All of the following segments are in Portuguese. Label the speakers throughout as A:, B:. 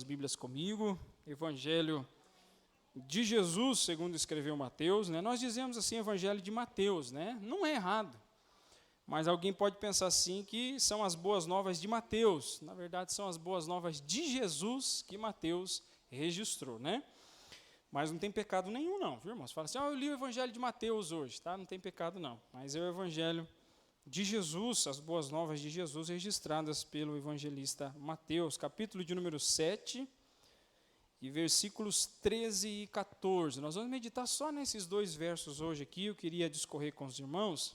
A: Bíblias comigo, Evangelho de Jesus, segundo escreveu Mateus, né? Nós dizemos assim, Evangelho de Mateus, né? Não é errado, mas alguém pode pensar assim que são as boas novas de Mateus. Na verdade, são as boas novas de Jesus que Mateus registrou, né? Mas não tem pecado nenhum não, viu, irmãos? Fala assim, eu li o Evangelho de Mateus hoje, tá? Não tem pecado não, mas é o Evangelho de Jesus, as boas novas de Jesus registradas pelo evangelista Mateus, capítulo de número 7, e versículos 13 e 14. Nós vamos meditar só nesses dois versos hoje aqui. Eu queria discorrer com os irmãos,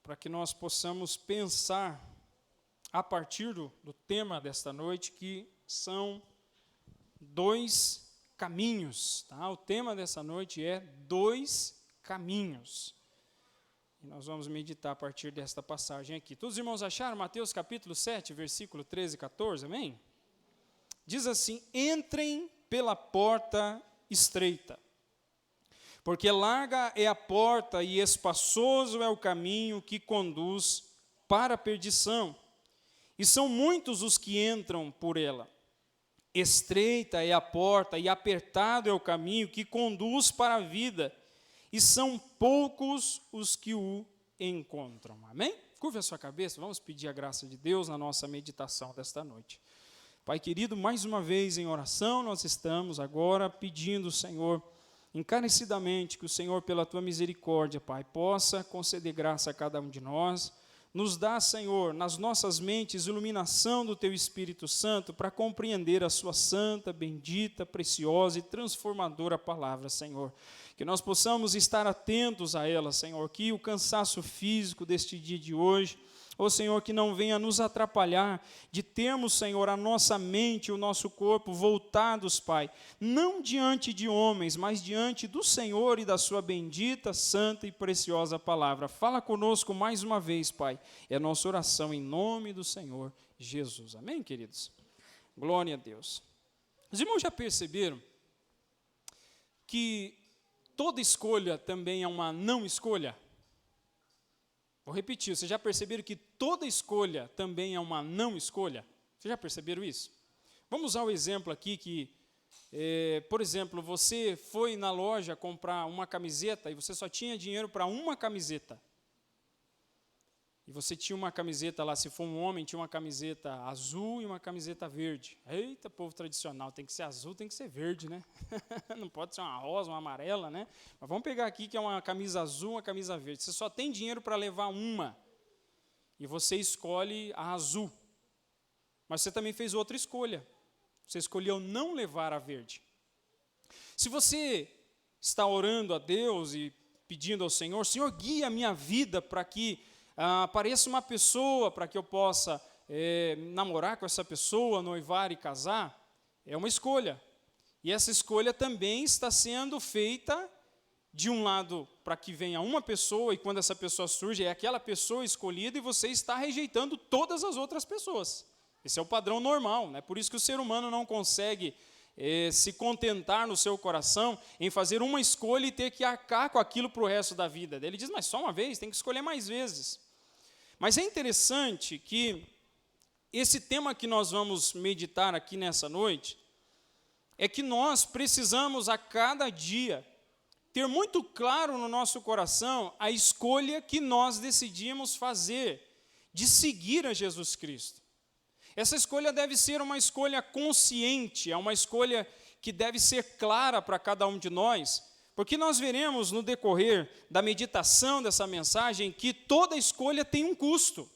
A: para que nós possamos pensar a partir do tema desta noite, que são dois caminhos. Tá? O tema dessa noite é dois caminhos. E nós vamos meditar a partir desta passagem aqui. Todos os irmãos acharam Mateus capítulo 7, versículo 13 e 14, amém? Diz assim, entrem pela porta estreita, porque larga é a porta e espaçoso é o caminho que conduz para a perdição, e são muitos os que entram por ela. Estreita é a porta e apertado é o caminho que conduz para a vida, e são poucos os que o encontram. Amém? Curva a sua cabeça, vamos pedir a graça de Deus na nossa meditação desta noite. Pai querido, mais uma vez em oração, nós estamos agora pedindo, Senhor, encarecidamente, que o Senhor, pela tua misericórdia, Pai, possa conceder graça a cada um de nós. Nos dá, Senhor, nas nossas mentes, iluminação do Teu Espírito Santo para compreender a Sua santa, bendita, preciosa e transformadora palavra, Senhor. Que nós possamos estar atentos a ela, Senhor, que o cansaço físico deste dia de hoje, ó Senhor, que não venha nos atrapalhar de termos, Senhor, a nossa mente e o nosso corpo voltados, Pai, não diante de homens, mas diante do Senhor e da sua bendita, santa e preciosa palavra. Fala conosco mais uma vez, Pai. É a nossa oração em nome do Senhor Jesus. Amém, queridos? Glória a Deus. Os irmãos já perceberam que toda escolha também é uma não escolha? Vou repetir, vocês já perceberam que toda escolha também é uma não escolha? Vocês já perceberam isso? Vamos usar o exemplo aqui que, por exemplo, você foi na loja comprar uma camiseta e você só tinha dinheiro para uma camiseta. E você tinha uma camiseta lá, se for um homem, tinha uma camiseta azul e uma camiseta verde. Eita, povo tradicional, tem que ser azul, tem que ser verde, né? Não pode ser uma rosa, uma amarela, né? Mas vamos pegar aqui que é uma camisa azul, uma camisa verde. Você só tem dinheiro para levar uma. E você escolhe a azul. Mas você também fez outra escolha. Você escolheu não levar a verde. Se você está orando a Deus e pedindo ao Senhor, Senhor, guia a minha vida para que apareça uma pessoa para que eu possa namorar com essa pessoa, noivar e casar, é uma escolha. E essa escolha também está sendo feita, de um lado, para que venha uma pessoa, e quando essa pessoa surge, é aquela pessoa escolhida, e você está rejeitando todas as outras pessoas. Esse é o padrão normal, né? Por isso que o ser humano não consegue se contentar no seu coração em fazer uma escolha e ter que arcar com aquilo para o resto da vida. Ele diz, mas só uma vez, tem que escolher mais vezes. Mas é interessante que esse tema que nós vamos meditar aqui nessa noite é que nós precisamos a cada dia ter muito claro no nosso coração a escolha que nós decidimos fazer de seguir a Jesus Cristo. Essa escolha deve ser uma escolha consciente, é uma escolha que deve ser clara para cada um de nós, porque nós veremos no decorrer da meditação dessa mensagem que toda escolha tem um custo.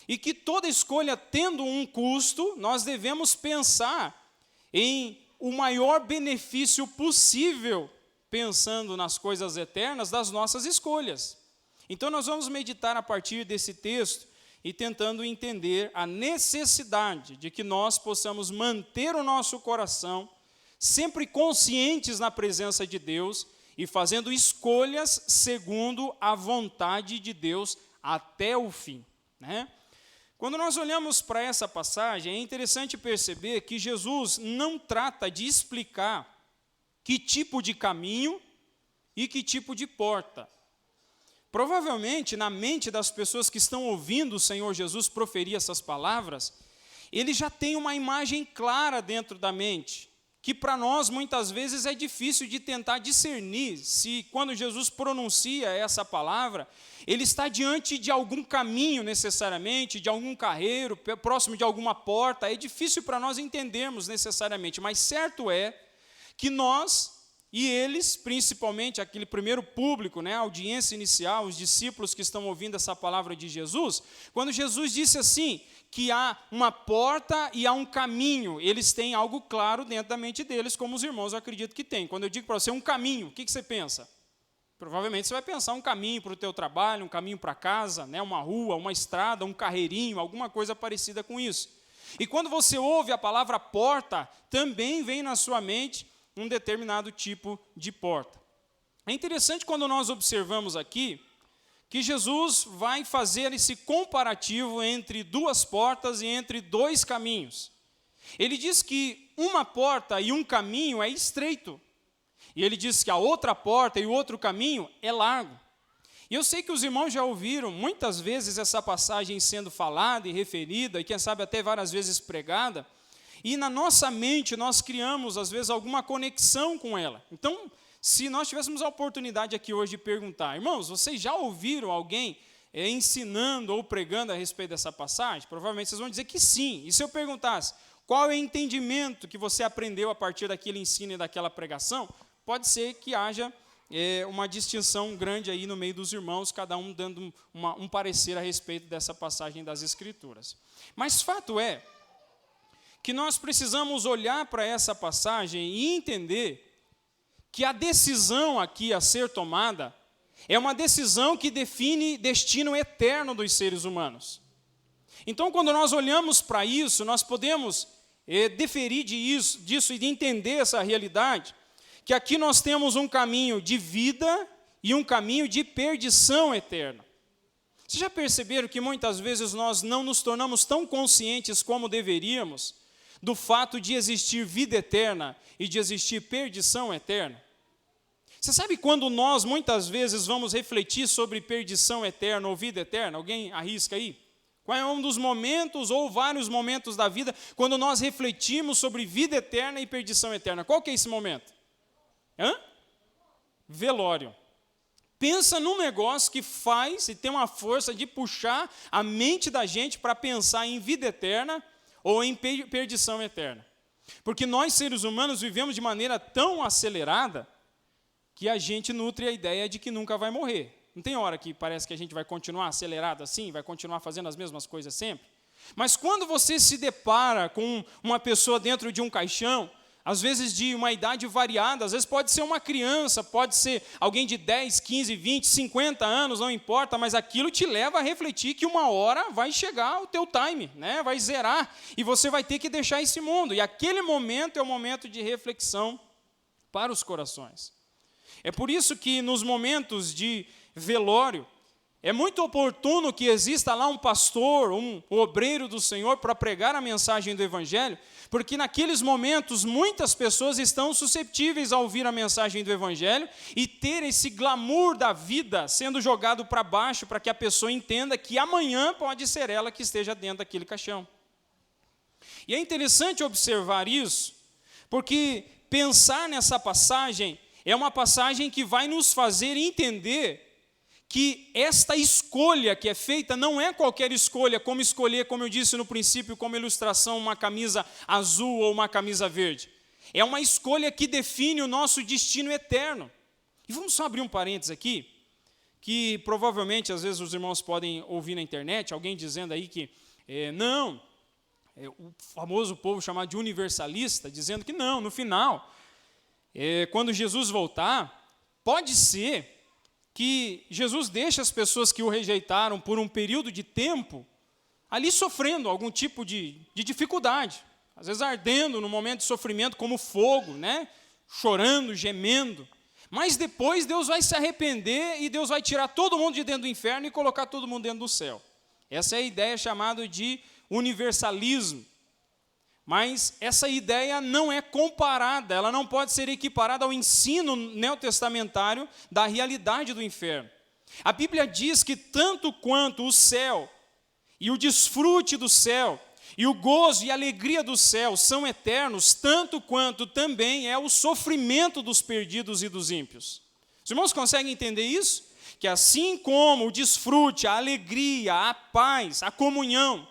A: E que toda escolha tendo um custo, nós devemos pensar em o maior benefício possível, pensando nas coisas eternas das nossas escolhas. Então nós vamos meditar a partir desse texto e tentando entender a necessidade de que nós possamos manter o nosso coração sempre conscientes na presença de Deus e fazendo escolhas segundo a vontade de Deus até o fim, né? Quando nós olhamos para essa passagem, é interessante perceber que Jesus não trata de explicar que tipo de caminho e que tipo de porta. Provavelmente, na mente das pessoas que estão ouvindo o Senhor Jesus proferir essas palavras, ele já tem uma imagem clara dentro da mente, que para nós muitas vezes é difícil de tentar discernir se quando Jesus pronuncia essa palavra, ele está diante de algum caminho necessariamente, de algum carreiro, próximo de alguma porta. É difícil para nós entendermos necessariamente, mas certo é que nós e eles, principalmente aquele primeiro público, né, a audiência inicial, os discípulos que estão ouvindo essa palavra de Jesus, quando Jesus disse assim, que há uma porta e há um caminho, eles têm algo claro dentro da mente deles, como os irmãos eu acredito que têm. Quando eu digo para você um caminho, o que você pensa? Provavelmente você vai pensar um caminho para o teu trabalho, um caminho para casa, né, uma rua, uma estrada, um carreirinho, alguma coisa parecida com isso. E quando você ouve a palavra porta, também vem na sua mente um determinado tipo de porta. É interessante quando nós observamos aqui que Jesus vai fazer esse comparativo entre duas portas e entre dois caminhos. Ele diz que uma porta e um caminho é estreito, e ele diz que a outra porta e o outro caminho é largo. E eu sei que os irmãos já ouviram muitas vezes essa passagem sendo falada e referida, e quem sabe até várias vezes pregada, e na nossa mente nós criamos, às vezes, alguma conexão com ela. Então, se nós tivéssemos a oportunidade aqui hoje de perguntar, irmãos, vocês já ouviram alguém ensinando ou pregando a respeito dessa passagem? Provavelmente vocês vão dizer que sim. E se eu perguntasse, qual é o entendimento que você aprendeu a partir daquele ensino e daquela pregação? Pode ser que haja uma distinção grande aí no meio dos irmãos, cada um dando um parecer a respeito dessa passagem das Escrituras. Mas fato é que nós precisamos olhar para essa passagem e entender que a decisão aqui a ser tomada é uma decisão que define destino eterno dos seres humanos. Então, quando nós olhamos para isso, nós podemos deferir disso e de entender essa realidade, que aqui nós temos um caminho de vida e um caminho de perdição eterna. Vocês já perceberam que muitas vezes nós não nos tornamos tão conscientes como deveríamos do fato de existir vida eterna e de existir perdição eterna? Você sabe quando nós muitas vezes vamos refletir sobre perdição eterna ou vida eterna? Alguém arrisca aí? Qual é um dos momentos ou vários momentos da vida quando nós refletimos sobre vida eterna e perdição eterna? Qual que é esse momento? Velório. Pensa num negócio que faz e tem uma força de puxar a mente da gente para pensar em vida eterna ou em perdição eterna. Porque nós, seres humanos, vivemos de maneira tão acelerada que a gente nutre a ideia de que nunca vai morrer. Não tem hora que parece que a gente vai continuar acelerado assim, vai continuar fazendo as mesmas coisas sempre? Mas quando você se depara com uma pessoa dentro de um caixão, às vezes de uma idade variada, às vezes pode ser uma criança, pode ser alguém de 10, 15, 20, 50 anos, não importa, mas aquilo te leva a refletir que uma hora vai chegar o teu time, né? Vai zerar, e você vai ter que deixar esse mundo. E aquele momento é o momento de reflexão para os corações. É por isso que nos momentos de velório, é muito oportuno que exista lá um pastor, um obreiro do Senhor para pregar a mensagem do Evangelho, porque naqueles momentos muitas pessoas estão susceptíveis a ouvir a mensagem do Evangelho e ter esse glamour da vida sendo jogado para baixo para que a pessoa entenda que amanhã pode ser ela que esteja dentro daquele caixão. E é interessante observar isso, porque pensar nessa passagem é uma passagem que vai nos fazer entender que esta escolha que é feita não é qualquer escolha, como escolher, como eu disse no princípio, como ilustração, uma camisa azul ou uma camisa verde. É uma escolha que define o nosso destino eterno. E vamos só abrir um parênteses aqui, que provavelmente, às vezes, os irmãos podem ouvir na internet, alguém dizendo aí que, o famoso povo chamado de universalista, dizendo que não, no final, quando Jesus voltar, pode ser que Jesus deixa as pessoas que o rejeitaram por um período de tempo ali sofrendo algum tipo de dificuldade, às vezes ardendo no momento de sofrimento como fogo, né? Chorando, gemendo. Mas depois Deus vai se arrepender e Deus vai tirar todo mundo de dentro do inferno e colocar todo mundo dentro do céu. Essa é a ideia chamada de universalismo. Mas essa ideia não é comparada, ela não pode ser equiparada ao ensino neotestamentário da realidade do inferno. A Bíblia diz que tanto quanto o céu e o desfrute do céu E o gozo e a alegria do céu são eternos, tanto quanto também é o sofrimento dos perdidos e dos ímpios. Os irmãos conseguem entender isso? Que assim como o desfrute, a alegria, a paz, a comunhão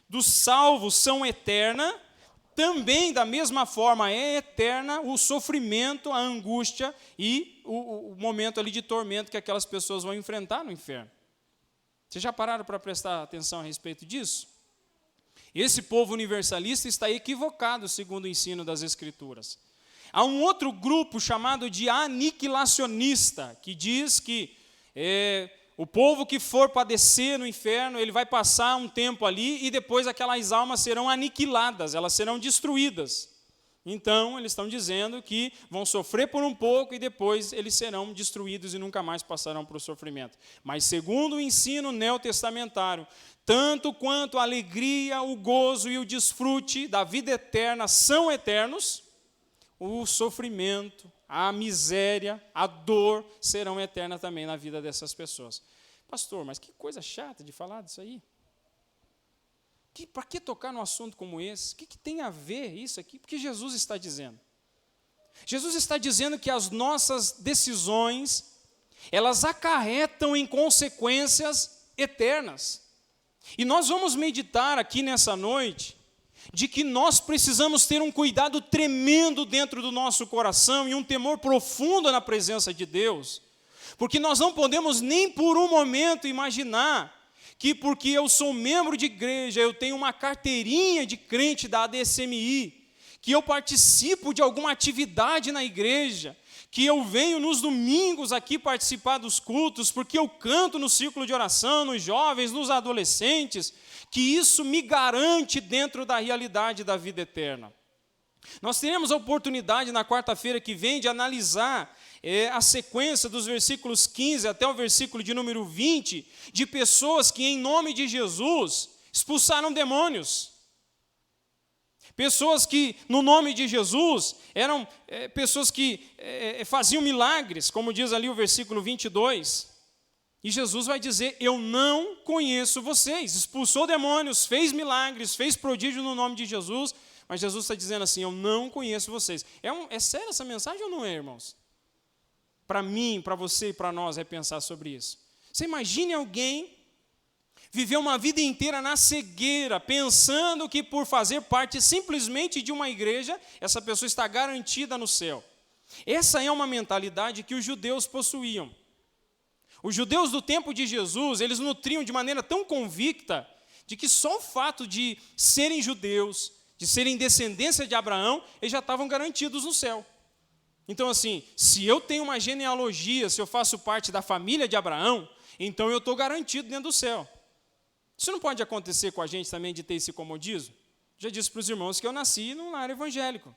A: dos salvos são eterna, também da mesma forma é eterna o sofrimento, a angústia e o momento ali de tormento que aquelas pessoas vão enfrentar no inferno. Vocês já pararam para prestar atenção a respeito disso? Esse povo universalista está equivocado segundo o ensino das Escrituras. Há um outro grupo chamado de aniquilacionista, que diz que o povo que for padecer no inferno, ele vai passar um tempo ali e depois aquelas almas serão aniquiladas, elas serão destruídas. Então, eles estão dizendo que vão sofrer por um pouco e depois eles serão destruídos e nunca mais passarão por sofrimento. Mas segundo o ensino neotestamentário, tanto quanto a alegria, o gozo e o desfrute da vida eterna são eternos, o sofrimento, a miséria, a dor serão eternas também na vida dessas pessoas. Pastor, mas que coisa chata de falar disso aí. Para que tocar num assunto como esse? O que tem a ver isso aqui? Porque Jesus está dizendo. Jesus está dizendo que as nossas decisões, elas acarretam em consequências eternas. E nós vamos meditar aqui nessa noite de que nós precisamos ter um cuidado tremendo dentro do nosso coração e um temor profundo na presença de Deus, porque nós não podemos nem por um momento imaginar que porque eu sou membro de igreja, eu tenho uma carteirinha de crente da ADSMI, que eu participo de alguma atividade na igreja, que eu venho nos domingos aqui participar dos cultos, porque eu canto no círculo de oração, nos jovens, nos adolescentes, que isso me garante dentro da realidade da vida eterna. Nós teremos a oportunidade na quarta-feira que vem de analisar a sequência dos versículos 15 até o versículo de número 20, de pessoas que em nome de Jesus expulsaram demônios. Pessoas que, no nome de Jesus, eram pessoas que faziam milagres, como diz ali o versículo 22. E Jesus vai dizer, eu não conheço vocês. Expulsou demônios, fez milagres, fez prodígio no nome de Jesus, mas Jesus está dizendo assim, eu não conheço vocês. É séria essa mensagem ou não é, irmãos? Para mim, para você e para nós é pensar sobre isso. Você imagine alguém viver uma vida inteira na cegueira, pensando que por fazer parte simplesmente de uma igreja, essa pessoa está garantida no céu. Essa é uma mentalidade que os judeus possuíam. Os judeus do tempo de Jesus, eles nutriam de maneira tão convicta de que só o fato de serem judeus, de serem descendência de Abraão, eles já estavam garantidos no céu. Então, assim, se eu tenho uma genealogia, se eu faço parte da família de Abraão, então eu estou garantido dentro do céu. Isso não pode acontecer com a gente também de ter esse comodismo? Já disse para os irmãos que eu nasci num lar evangélico.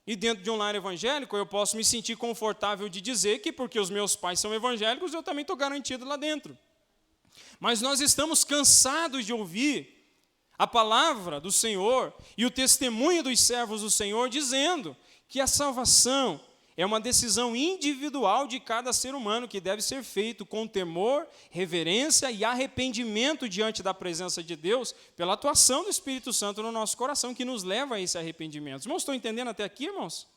A: E dentro de um lar evangélico, eu posso me sentir confortável de dizer que porque os meus pais são evangélicos, eu também estou garantido lá dentro. Mas nós estamos cansados de ouvir a palavra do Senhor e o testemunho dos servos do Senhor dizendo que a salvação é uma decisão individual de cada ser humano que deve ser feito com temor, reverência e arrependimento diante da presença de Deus pela atuação do Espírito Santo no nosso coração que nos leva a esse arrependimento. Os irmãos estão entendendo até aqui, irmãos?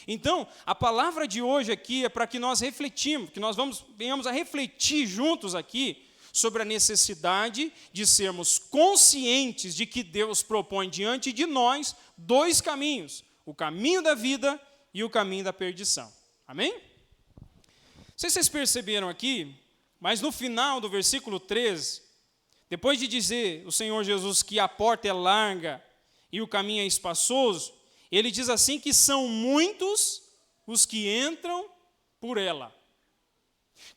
A: Então, a palavra de hoje aqui é para que nós refletimos, que nós venhamos a refletir juntos aqui sobre a necessidade de sermos conscientes de que Deus propõe diante de nós dois caminhos, o caminho da vida e o caminho da perdição. Amém? Não sei se vocês perceberam aqui, mas no final do versículo 13, depois de dizer o Senhor Jesus que a porta é larga e o caminho é espaçoso, ele diz assim que são muitos os que entram por ela.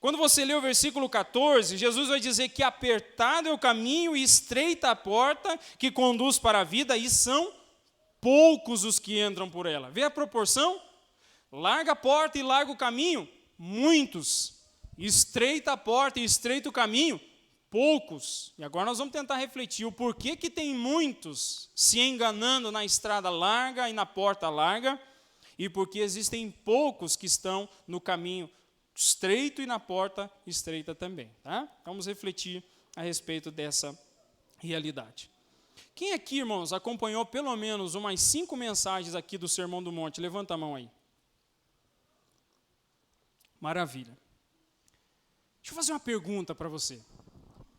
A: Quando você lê o versículo 14, Jesus vai dizer que apertado é o caminho e estreita a porta que conduz para a vida, e são poucos os que entram por ela. Vê a proporção? Larga a porta e larga o caminho, muitos. Estreita a porta e estreita o caminho, poucos. E agora nós vamos tentar refletir o porquê que tem muitos se enganando na estrada larga e na porta larga, e porque existem poucos que estão no caminho estreito e na porta estreita também. Tá? Vamos refletir a respeito dessa realidade. Quem aqui, irmãos, acompanhou pelo menos umas 5 mensagens aqui do Sermão do Monte? Levanta a mão aí. Maravilha. Deixa eu fazer uma pergunta para você.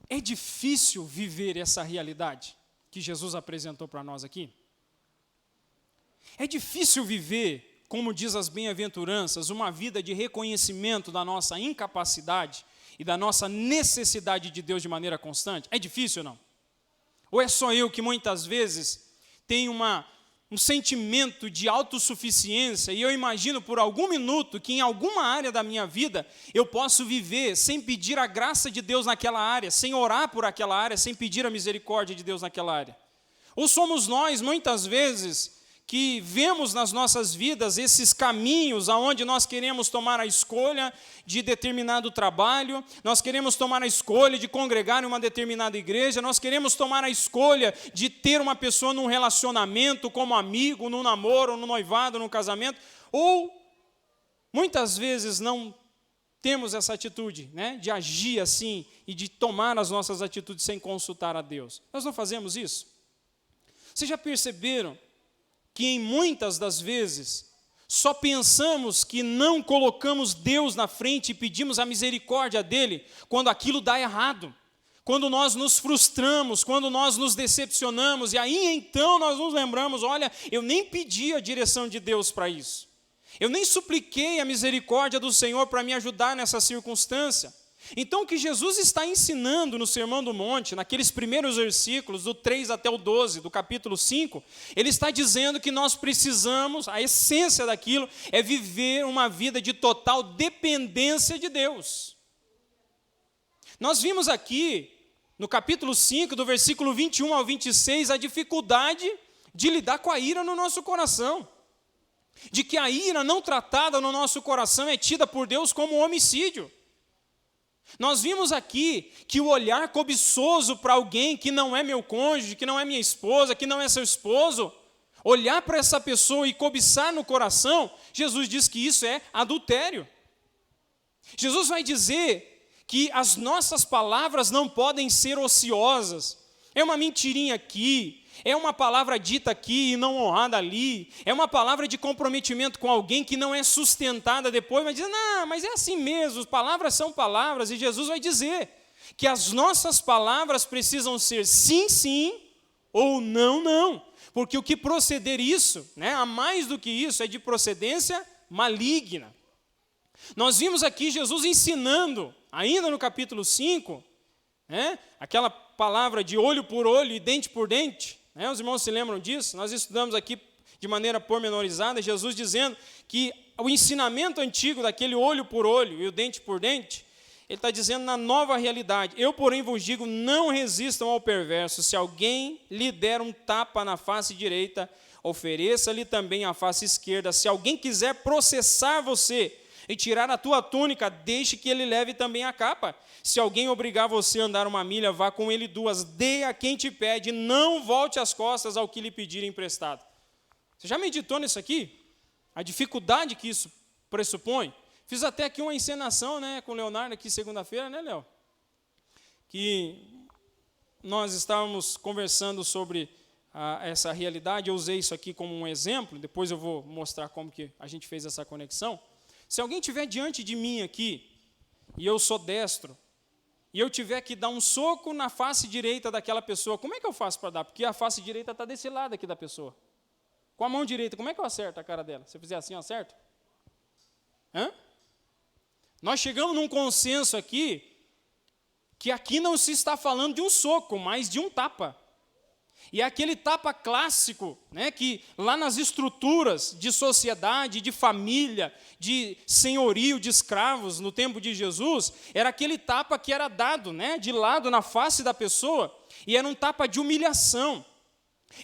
A: É difícil viver essa realidade que Jesus apresentou para nós aqui? É difícil viver, como diz as bem-aventuranças, uma vida de reconhecimento da nossa incapacidade e da nossa necessidade de Deus de maneira constante? É difícil ou não? Ou é só eu que muitas vezes tenho um sentimento de autossuficiência e eu imagino por algum minuto que em alguma área da minha vida eu posso viver sem pedir a graça de Deus naquela área, sem orar por aquela área, sem pedir a misericórdia de Deus naquela área? Ou somos nós, muitas vezes, que vemos nas nossas vidas esses caminhos aonde nós queremos tomar a escolha de determinado trabalho, nós queremos tomar a escolha de congregar em uma determinada igreja, nós queremos tomar a escolha de ter uma pessoa num relacionamento como amigo, num namoro, no noivado, no casamento, ou muitas vezes não temos essa atitude, né, de agir assim e de tomar as nossas atitudes sem consultar a Deus. Nós não fazemos isso? Vocês já perceberam que em muitas das vezes só pensamos que não colocamos Deus na frente e pedimos a misericórdia dele quando aquilo dá errado, quando nós nos frustramos, quando nós nos decepcionamos, e aí então nós nos lembramos, olha, eu nem pedi a direção de Deus para isso, eu nem supliquei a misericórdia do Senhor para me ajudar nessa circunstância. Então o que Jesus está ensinando no Sermão do Monte, naqueles primeiros versículos, do 3 até o 12, do capítulo 5, ele está dizendo que nós precisamos, a essência daquilo é viver uma vida de total dependência de Deus. Nós vimos aqui, no capítulo 5, do versículo 21 ao 26, a dificuldade de lidar com a ira no nosso coração. De que a ira não tratada no nosso coração é tida por Deus como homicídio. Nós vimos aqui que o olhar cobiçoso para alguém que não é meu cônjuge, que não é minha esposa, que não é seu esposo, olhar para essa pessoa e cobiçar no coração, Jesus diz que isso é adultério. Jesus vai dizer que as nossas palavras não podem ser ociosas. É uma mentirinha aqui, é uma palavra dita aqui e não honrada ali, é uma palavra de comprometimento com alguém que não é sustentada depois, mas diz, não, mas é assim mesmo, palavras são palavras, e Jesus vai dizer que as nossas palavras precisam ser sim, sim, ou não, não, porque o que proceder isso, né, a mais do que isso, é de procedência maligna. Nós vimos aqui Jesus ensinando, ainda no capítulo 5, né, aquela palavra de olho por olho e dente por dente, né? Os irmãos se lembram disso? Nós estudamos aqui de maneira pormenorizada, Jesus dizendo que o ensinamento antigo daquele olho por olho e o dente por dente, ele está dizendo na nova realidade, eu porém vos digo, não resistam ao perverso, se alguém lhe der um tapa na face direita, ofereça-lhe também a face esquerda, se alguém quiser processar você e tirar a tua túnica, deixe que ele leve também a capa. Se alguém obrigar você a andar 1 milha, vá com ele 2, dê a quem te pede, não volte as costas ao que lhe pedir emprestado. Você já meditou nisso aqui? A dificuldade que isso pressupõe? Fiz até aqui uma encenação, né, com o Leonardo aqui segunda-feira, né, Léo? Que nós estávamos conversando sobre essa realidade, eu usei isso aqui como um exemplo, depois eu vou mostrar como que a gente fez essa conexão. Se alguém estiver diante de mim aqui, e eu sou destro, e eu tiver que dar um soco na face direita daquela pessoa, como é que eu faço para dar? Porque a face direita está desse lado aqui da pessoa. Com a mão direita, como é que eu acerto a cara dela? Se eu fizer assim, eu acerto? Hã? Nós chegamos num consenso aqui, que aqui não se está falando de um soco, mas de um tapa. E é aquele tapa clássico, né, que lá nas estruturas de sociedade, de família, de senhorio, de escravos, no tempo de Jesus, era aquele tapa que era dado, né, de lado na face da pessoa, e era um tapa de humilhação.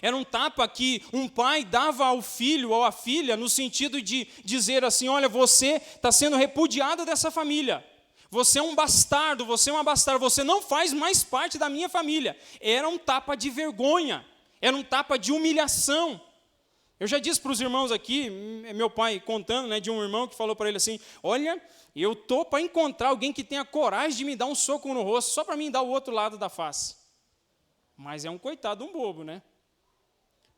A: Era um tapa que um pai dava ao filho ou à filha, no sentido de dizer assim, olha, você está sendo repudiado dessa família. Você é um bastardo, você é uma bastarda, você não faz mais parte da minha família. Era um tapa de vergonha, era um tapa de humilhação. Eu já disse para os irmãos aqui, meu pai contando, né, de um irmão que falou para ele assim, olha, eu estou para encontrar alguém que tenha coragem de me dar um soco no rosto, só para mim dar o outro lado da face. mas é um coitado, um bobo, né?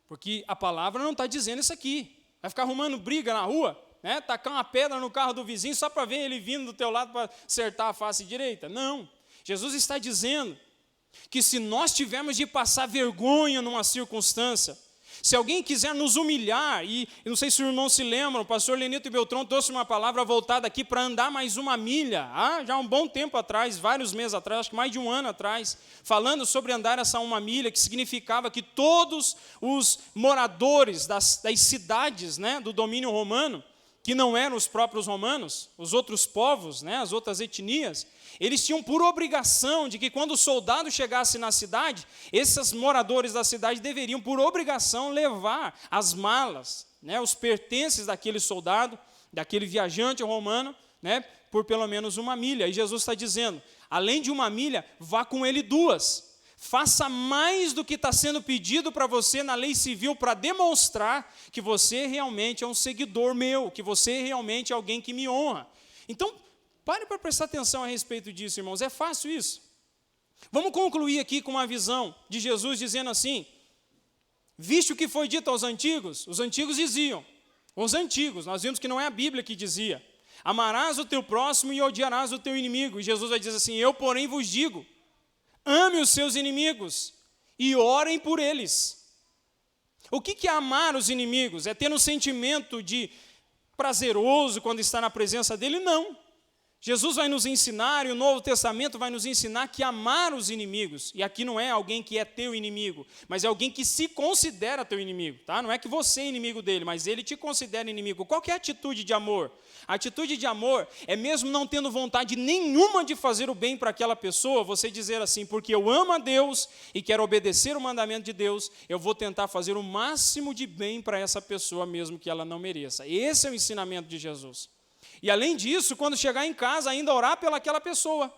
A: Porque a palavra não está dizendo isso aqui. Vai ficar arrumando briga na rua, né? Tacar uma pedra no carro do vizinho só para ver ele vindo do teu lado para acertar a face direita. Não. Jesus está dizendo que se nós tivermos de passar vergonha numa circunstância, se alguém quiser nos humilhar, e eu não sei se os irmãos se lembram, o pastor Lenito Beltrão trouxe uma palavra voltada aqui para andar mais uma milha, já há um bom tempo atrás, vários meses atrás, acho que mais de um ano atrás, falando sobre andar essa uma milha, que significava que todos os moradores das cidades, né, do domínio romano, que não eram os próprios romanos, os outros povos, né, as outras etnias, eles tinham por obrigação de que quando o soldado chegasse na cidade, esses moradores da cidade deveriam por obrigação levar as malas, né, os pertences daquele soldado, daquele viajante romano, né, por pelo menos uma milha. E Jesus está dizendo, além de uma milha, vá com ele 2. Faça mais do que está sendo pedido para você na lei civil para demonstrar que você realmente é um seguidor meu, que você realmente é alguém que me honra. Então, pare para prestar atenção a respeito disso, irmãos. É fácil isso. Vamos concluir aqui com uma visão de Jesus dizendo assim, viste o que foi dito aos antigos? Os antigos diziam, nós vimos que não é a Bíblia que dizia, amarás o teu próximo e odiarás o teu inimigo. E Jesus vai dizer assim, eu porém vos digo, ame os seus inimigos e orem por eles. O que é amar os inimigos? É ter um sentimento de prazeroso quando está na presença dele? Não. Jesus vai nos ensinar, e o Novo Testamento vai nos ensinar que amar os inimigos, e aqui não é alguém que é teu inimigo, mas é alguém que se considera teu inimigo, tá? Não é que você é inimigo dele, mas ele te considera inimigo. Qual que é a atitude de amor? A atitude de amor é mesmo não tendo vontade nenhuma de fazer o bem para aquela pessoa, você dizer assim, porque eu amo a Deus e quero obedecer o mandamento de Deus, eu vou tentar fazer o máximo de bem para essa pessoa, mesmo que ela não mereça. Esse é o ensinamento de Jesus. E além disso, quando chegar em casa, ainda orar pelaquela pessoa.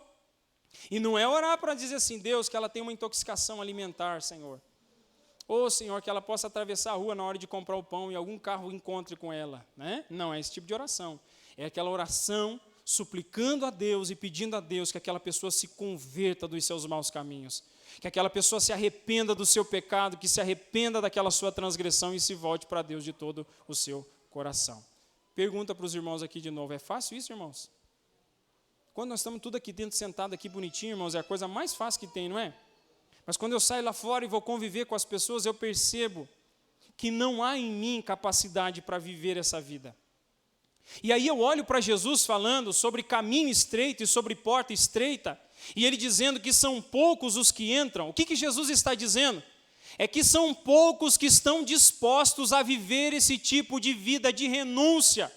A: E não é orar para dizer assim, Deus, que ela tenha uma intoxicação alimentar, Senhor. Ou, Senhor, que ela possa atravessar a rua na hora de comprar o pão e algum carro encontre com ela. Né? Não, é esse tipo de oração. É aquela oração suplicando a Deus e pedindo a Deus que aquela pessoa se converta dos seus maus caminhos. Que aquela pessoa se arrependa do seu pecado, que se arrependa daquela sua transgressão e se volte para Deus de todo o seu coração. Pergunta para os irmãos aqui de novo, é fácil isso, irmãos? Quando nós estamos tudo aqui dentro, sentado aqui bonitinho, irmãos, é a coisa mais fácil que tem, não é? Mas quando eu saio lá fora e vou conviver com as pessoas, eu percebo que não há em mim capacidade para viver essa vida. E aí eu olho para Jesus falando sobre caminho estreito e sobre porta estreita, e ele dizendo que são poucos os que entram. O que Jesus está dizendo? É que são poucos que estão dispostos a viver esse tipo de vida de renúncia.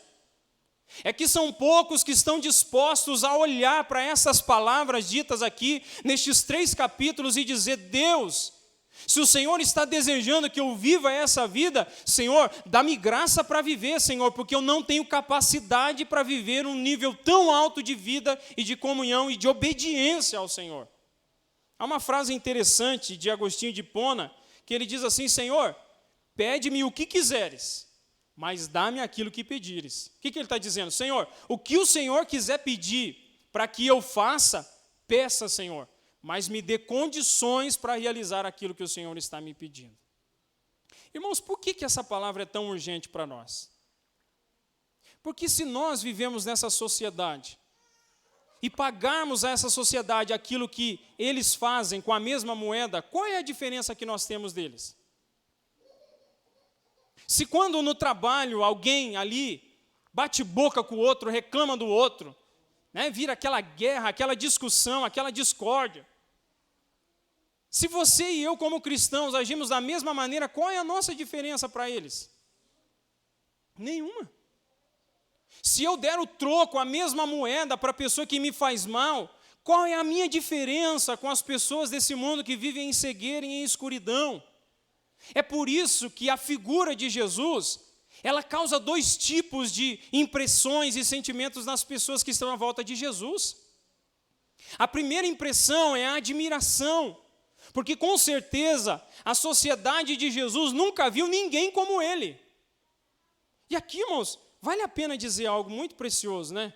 A: É que são poucos que estão dispostos a olhar para essas palavras ditas aqui, nestes 3 capítulos, e dizer, Deus, se o Senhor está desejando que eu viva essa vida, Senhor, dá-me graça para viver, Senhor, porque eu não tenho capacidade para viver um nível tão alto de vida e de comunhão e de obediência ao Senhor. Há uma frase interessante de Agostinho de Hipona, que ele diz assim, Senhor, pede-me o que quiseres, mas dá-me aquilo que pedires. O que ele está dizendo? Senhor, o que o Senhor quiser pedir para que eu faça, peça, Senhor, mas me dê condições para realizar aquilo que o Senhor está me pedindo. Irmãos, por que essa palavra é tão urgente para nós? Porque se nós vivemos nessa sociedade e pagarmos a essa sociedade aquilo que eles fazem com a mesma moeda, qual é a diferença que nós temos deles? Se quando no trabalho alguém ali bate boca com o outro, reclama do outro, né, vira aquela guerra, aquela discussão, aquela discórdia. Se você e eu, como cristãos, agimos da mesma maneira, qual é a nossa diferença para eles? Nenhuma. Se eu der o troco, a mesma moeda para a pessoa que me faz mal, qual é a minha diferença com as pessoas desse mundo que vivem em cegueira e em escuridão? É por isso que a figura de Jesus, ela causa 2 tipos de impressões e sentimentos nas pessoas que estão à volta de Jesus. A primeira impressão é a admiração, porque com certeza a sociedade de Jesus nunca viu ninguém como ele. E aqui, irmãos, vale a pena dizer algo muito precioso, né?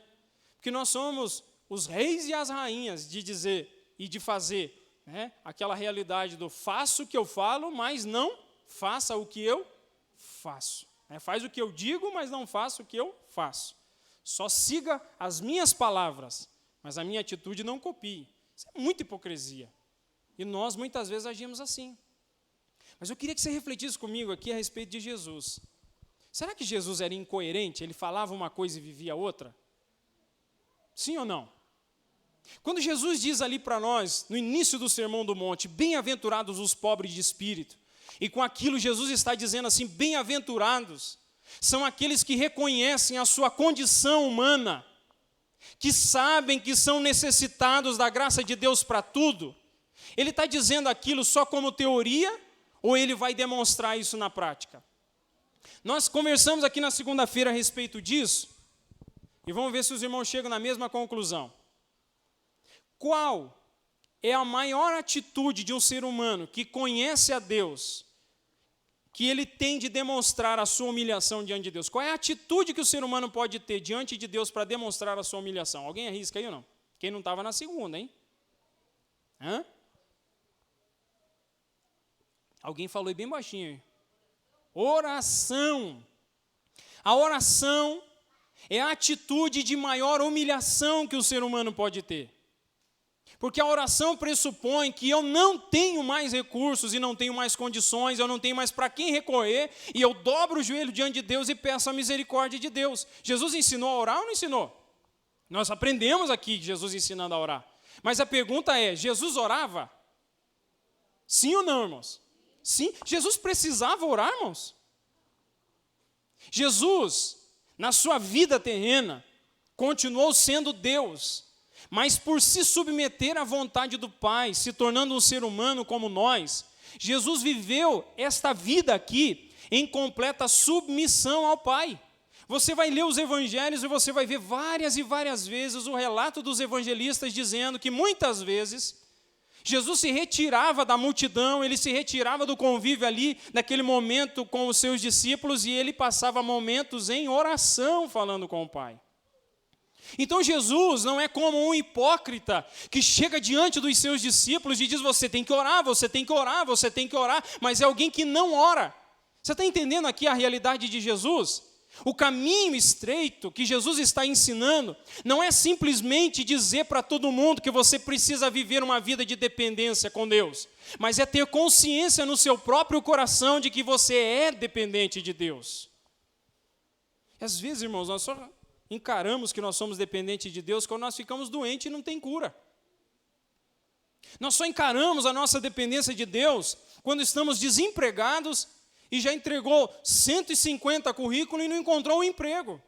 A: Porque nós somos os reis e as rainhas de dizer e de fazer né? Aquela realidade do faço o que eu falo, mas não faça o que eu faço. Faz o que eu digo, mas não faça o que eu faço. Só siga as minhas palavras, mas a minha atitude não copie. Isso é muita hipocrisia. E nós muitas vezes agimos assim. Mas eu queria que você refletisse comigo aqui a respeito de Jesus. Será que Jesus era incoerente? Ele falava uma coisa e vivia outra? Sim ou não? Quando Jesus diz ali para nós, no início do Sermão do Monte, bem-aventurados os pobres de espírito, e com aquilo Jesus está dizendo assim, bem-aventurados são aqueles que reconhecem a sua condição humana, que sabem que são necessitados da graça de Deus para tudo. Ele está dizendo aquilo só como teoria, ou ele vai demonstrar isso na prática? Nós conversamos aqui na segunda-feira a respeito disso, e vamos ver se os irmãos chegam na mesma conclusão. Qual é a maior atitude de um ser humano que conhece a Deus, que ele tem de demonstrar a sua humilhação diante de Deus? Qual é a atitude que o ser humano pode ter diante de Deus para demonstrar a sua humilhação? Alguém arrisca aí ou não? Quem não estava na segunda, hein? Hã? Alguém falou aí bem baixinho aí. Oração. A oração é a atitude de maior humilhação que o ser humano pode ter. Porque a oração pressupõe que eu não tenho mais recursos e não tenho mais condições, eu não tenho mais para quem recorrer, e eu dobro o joelho diante de Deus e peço a misericórdia de Deus. Jesus ensinou a orar ou não ensinou? Nós aprendemos aqui Jesus ensinando a orar. Mas a pergunta é, Jesus orava? Sim ou não, irmãos? Sim. Jesus precisava orar, irmãos? Jesus, na sua vida terrena, continuou sendo Deus, mas por se submeter à vontade do Pai, se tornando um ser humano como nós, Jesus viveu esta vida aqui em completa submissão ao Pai. Você vai ler os evangelhos e você vai ver várias e várias vezes o relato dos evangelistas dizendo que muitas vezes Jesus se retirava da multidão, ele se retirava do convívio ali, naquele momento com os seus discípulos, e ele passava momentos em oração falando com o Pai. Então Jesus não é como um hipócrita que chega diante dos seus discípulos e diz, você tem que orar, você tem que orar, você tem que orar, mas é alguém que não ora. Você está entendendo aqui a realidade de Jesus? O caminho estreito que Jesus está ensinando não é simplesmente dizer para todo mundo que você precisa viver uma vida de dependência com Deus, mas é ter consciência no seu próprio coração de que você é dependente de Deus. E às vezes, irmãos, nós só encaramos que nós somos dependentes de Deus quando nós ficamos doentes e não tem cura. Nós só encaramos a nossa dependência de Deus quando estamos desempregados e já entregou 150 currículos e não encontrou um emprego.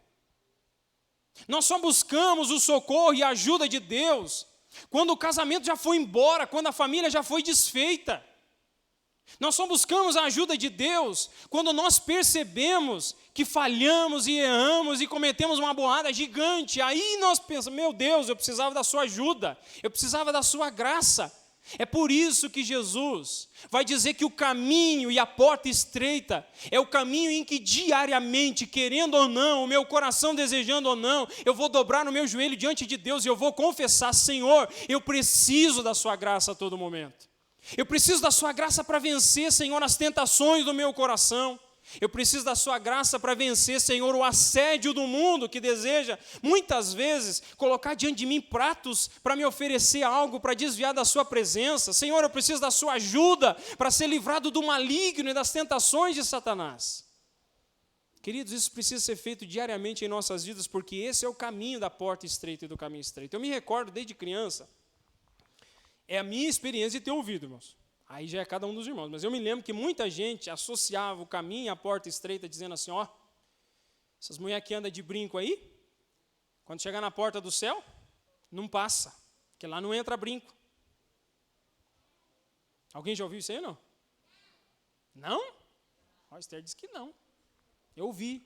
A: Nós só buscamos o socorro e a ajuda de Deus quando o casamento já foi embora, quando a família já foi desfeita. Nós só buscamos a ajuda de Deus quando nós percebemos que falhamos e erramos e cometemos uma burrada gigante. Aí nós pensamos, meu Deus, eu precisava da sua ajuda, eu precisava da sua graça. É por isso que Jesus vai dizer que o caminho e a porta estreita é o caminho em que diariamente, querendo ou não, o meu coração desejando ou não, eu vou dobrar no meu joelho diante de Deus e eu vou confessar, Senhor, eu preciso da sua graça a todo momento. Eu preciso da sua graça para vencer, Senhor, as tentações do meu coração. Eu preciso da sua graça para vencer, Senhor, o assédio do mundo que deseja, muitas vezes, colocar diante de mim pratos para me oferecer algo, para desviar da sua presença. Senhor, eu preciso da sua ajuda para ser livrado do maligno e das tentações de Satanás. Queridos, isso precisa ser feito diariamente em nossas vidas, porque esse é o caminho da porta estreita e do caminho estreito. Eu me recordo desde criança, é a minha experiência de ter ouvido, irmãos. Aí já é cada um dos irmãos, mas eu me lembro que muita gente associava o caminho à porta estreita, dizendo assim, ó, essas mulheres que andam de brinco aí, quando chegar na porta do céu, não passa, porque lá não entra brinco. Alguém já ouviu isso aí ou não? Não? A Esther disse que não. Eu ouvi.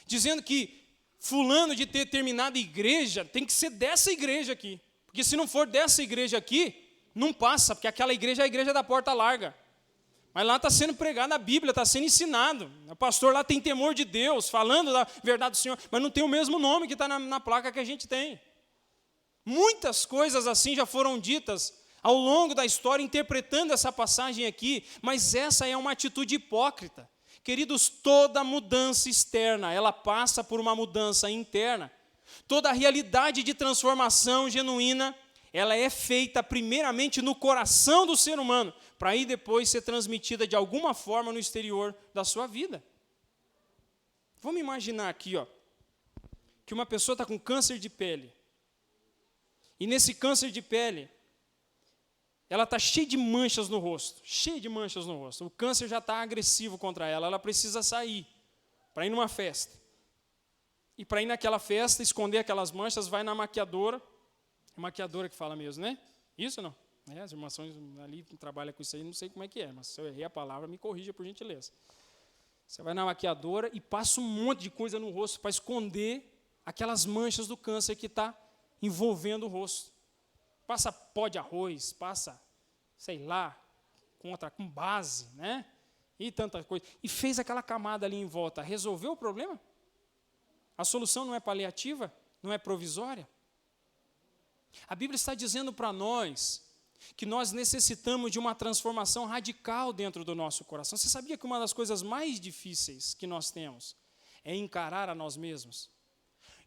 A: Dizendo que fulano de determinada igreja tem que ser dessa igreja aqui, porque se não for dessa igreja aqui, não passa, porque aquela igreja é a igreja da porta larga. Mas lá está sendo pregada a Bíblia, está sendo ensinado. O pastor lá tem temor de Deus, falando da verdade do Senhor, mas não tem o mesmo nome que está na placa que a gente tem. Muitas coisas assim já foram ditas ao longo da história interpretando essa passagem aqui, mas essa é uma atitude hipócrita. Queridos, toda mudança externa, ela passa por uma mudança interna. Toda a realidade de transformação genuína, ela é feita primeiramente no coração do ser humano, para aí depois ser transmitida de alguma forma no exterior da sua vida. Vamos imaginar aqui, que uma pessoa está com câncer de pele. E nesse câncer de pele, ela está cheia de manchas no rosto, O câncer já está agressivo contra ela, ela precisa sair para ir numa festa. E para ir naquela festa, esconder aquelas manchas, vai na maquiadora. É maquiadora que fala mesmo, né? Isso ou não? As irmãs ali trabalham com isso aí, não sei como é que é, mas se eu errei a palavra, me corrija por gentileza. Você vai na maquiadora e passa um monte de coisa no rosto para esconder aquelas manchas do câncer que está envolvendo o rosto. Passa pó de arroz, passa, sei lá, com base, né? E tanta coisa. E fez aquela camada ali em volta. Resolveu o problema? A solução não é paliativa? Não é provisória? A Bíblia está dizendo para nós que nós necessitamos de uma transformação radical dentro do nosso coração. Você sabia que uma das coisas mais difíceis que nós temos é encarar a nós mesmos?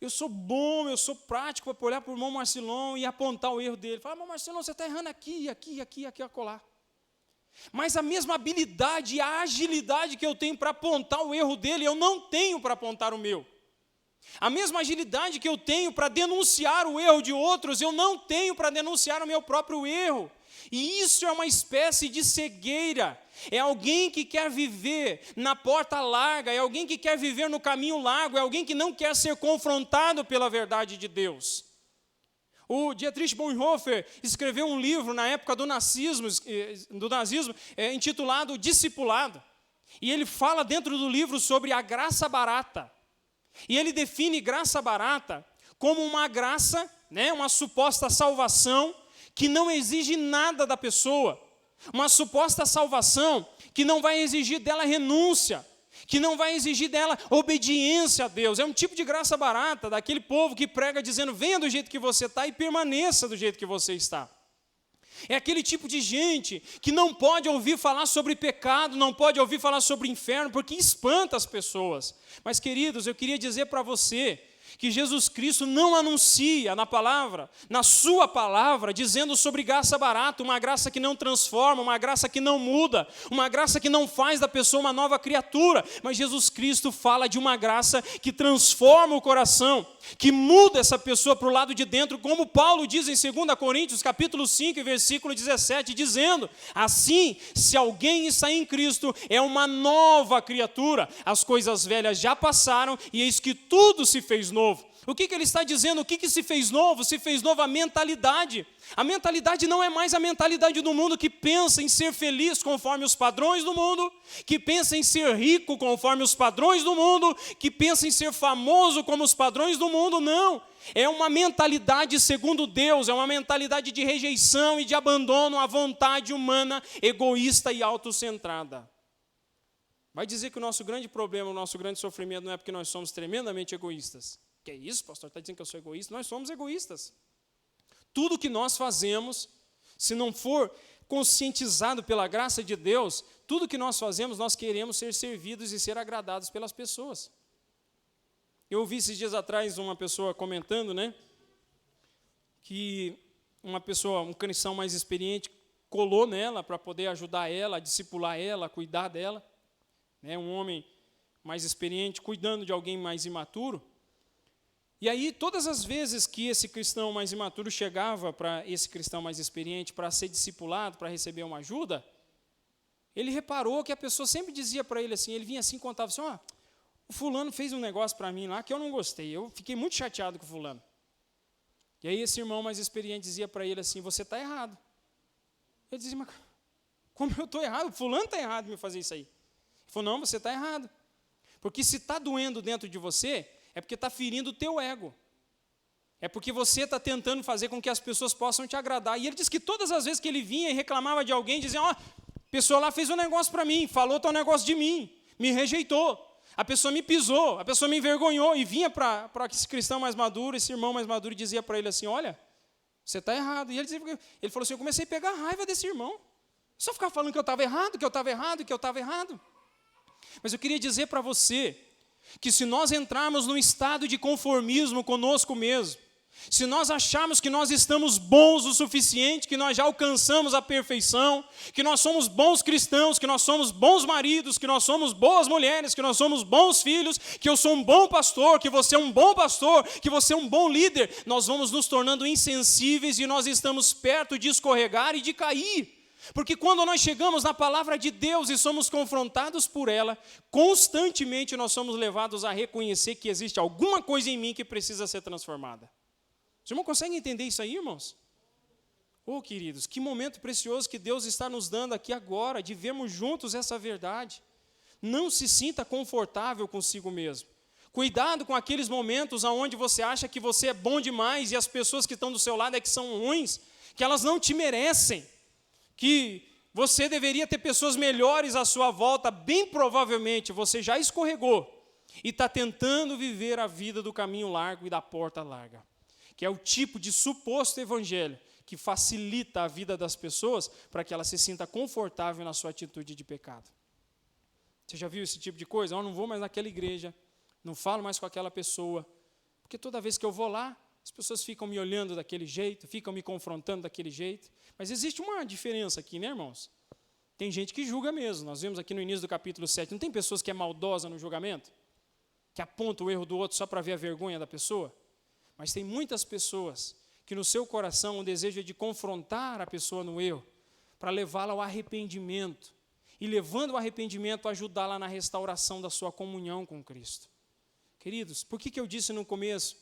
A: Eu sou bom, eu sou prático para olhar para o irmão Marcilon e apontar o erro dele. Falar, irmão Marcilon, você está errando aqui, acolá. Mas a mesma habilidade e a agilidade que eu tenho para apontar o erro dele, eu não tenho para apontar o meu. A mesma agilidade que eu tenho para denunciar o erro de outros, eu não tenho para denunciar o meu próprio erro. E isso é uma espécie de cegueira. É alguém que quer viver na porta larga, é alguém que quer viver no caminho largo, é alguém que não quer ser confrontado pela verdade de Deus. O Dietrich Bonhoeffer escreveu um livro na época do nazismo, intitulado Discipulado. E ele fala dentro do livro sobre a graça barata. E ele define graça barata como uma graça, uma suposta salvação que não exige nada da pessoa. Uma suposta salvação que não vai exigir dela renúncia, que não vai exigir dela obediência a Deus. É um tipo de graça barata daquele povo que prega dizendo, venha do jeito que você está e permaneça do jeito que você está. É aquele tipo de gente que não pode ouvir falar sobre pecado, não pode ouvir falar sobre inferno, porque espanta as pessoas. Mas, queridos, eu queria dizer para você que Jesus Cristo não anuncia na sua palavra, dizendo sobre graça barata, uma graça que não transforma, uma graça que não muda, uma graça que não faz da pessoa uma nova criatura, mas Jesus Cristo fala de uma graça que transforma o coração, que muda essa pessoa para o lado de dentro, como Paulo diz em 2 Coríntios, capítulo 5, versículo 17, dizendo, assim, se alguém está em Cristo, é uma nova criatura, as coisas velhas já passaram, e eis que tudo se fez novo. O que ele está dizendo? O que se fez novo? Se fez nova a mentalidade. A mentalidade não é mais a mentalidade do mundo que pensa em ser feliz conforme os padrões do mundo, que pensa em ser rico conforme os padrões do mundo, que pensa em ser famoso como os padrões do mundo, não. É uma mentalidade segundo Deus, é uma mentalidade de rejeição e de abandono à vontade humana, egoísta e autocentrada. Vai dizer que o nosso grande problema, o nosso grande sofrimento não é porque nós somos tremendamente egoístas. Que é isso, pastor? Está dizendo que eu sou egoísta? Nós somos egoístas. Tudo que nós fazemos, se não for conscientizado pela graça de Deus, tudo que nós fazemos, nós queremos ser servidos e ser agradados pelas pessoas. Eu ouvi esses dias atrás uma pessoa comentando, que um cristão mais experiente colou nela para poder ajudar ela, a discipular ela, a cuidar dela. Um homem mais experiente cuidando de alguém mais imaturo. E aí, todas as vezes que esse cristão mais imaturo chegava para esse cristão mais experiente para ser discipulado, para receber uma ajuda, ele reparou que a pessoa sempre dizia para ele assim, ele vinha assim e contava assim, o fulano fez um negócio para mim lá que eu não gostei, eu fiquei muito chateado com o fulano. E aí esse irmão mais experiente dizia para ele assim, você está errado. Ele dizia, mas como eu estou errado? O fulano está errado em me fazer isso aí. Ele falou, não, você está errado. Porque se está doendo dentro de você, é porque está ferindo o teu ego. É porque você está tentando fazer com que as pessoas possam te agradar. E ele disse que todas as vezes que ele vinha e reclamava de alguém, dizia, a pessoa lá fez um negócio para mim, falou tal negócio de mim, me rejeitou, a pessoa me pisou, a pessoa me envergonhou, e vinha para esse cristão mais maduro, esse irmão mais maduro, e dizia para ele assim, olha, Você está errado. E ele falou assim, eu comecei a pegar raiva desse irmão. Só ficar falando que eu estava errado, que eu estava errado, que eu estava errado. Mas eu queria dizer para você que se nós entrarmos num estado de conformismo conosco mesmo, se nós acharmos que nós estamos bons o suficiente, que nós já alcançamos a perfeição, que nós somos bons cristãos, que nós somos bons maridos, que nós somos boas mulheres, que nós somos bons filhos, que eu sou um bom pastor, que você é um bom pastor, que você é um bom líder, nós vamos nos tornando insensíveis e nós estamos perto de escorregar e de cair. Porque quando nós chegamos na palavra de Deus e somos confrontados por ela, constantemente nós somos levados a reconhecer que existe alguma coisa em mim que precisa ser transformada. Os irmãos conseguem entender isso aí, irmãos? Oh, queridos, que momento precioso que Deus está nos dando aqui agora, de vermos juntos essa verdade. Não se sinta confortável consigo mesmo. Cuidado com aqueles momentos onde você acha que você é bom demais e as pessoas que estão do seu lado é que são ruins, que elas não te merecem, que você deveria ter pessoas melhores à sua volta, bem provavelmente você já escorregou e está tentando viver a vida do caminho largo e da porta larga, que é o tipo de suposto evangelho que facilita a vida das pessoas para que ela se sinta confortável na sua atitude de pecado. Você já viu esse tipo de coisa? Eu não vou mais naquela igreja, não falo mais com aquela pessoa, porque toda vez que eu vou lá, as pessoas ficam me olhando daquele jeito, ficam me confrontando daquele jeito. Mas existe uma diferença aqui, né, irmãos? Tem gente que julga mesmo. Nós vimos aqui no início do capítulo 7, não tem pessoas que é maldosa no julgamento? Que aponta o erro do outro só para ver a vergonha da pessoa? Mas tem muitas pessoas que no seu coração o desejo é de confrontar a pessoa no erro, para levá-la ao arrependimento. E levando o arrependimento, ajudá-la na restauração da sua comunhão com Cristo. Queridos, por que eu disse no começo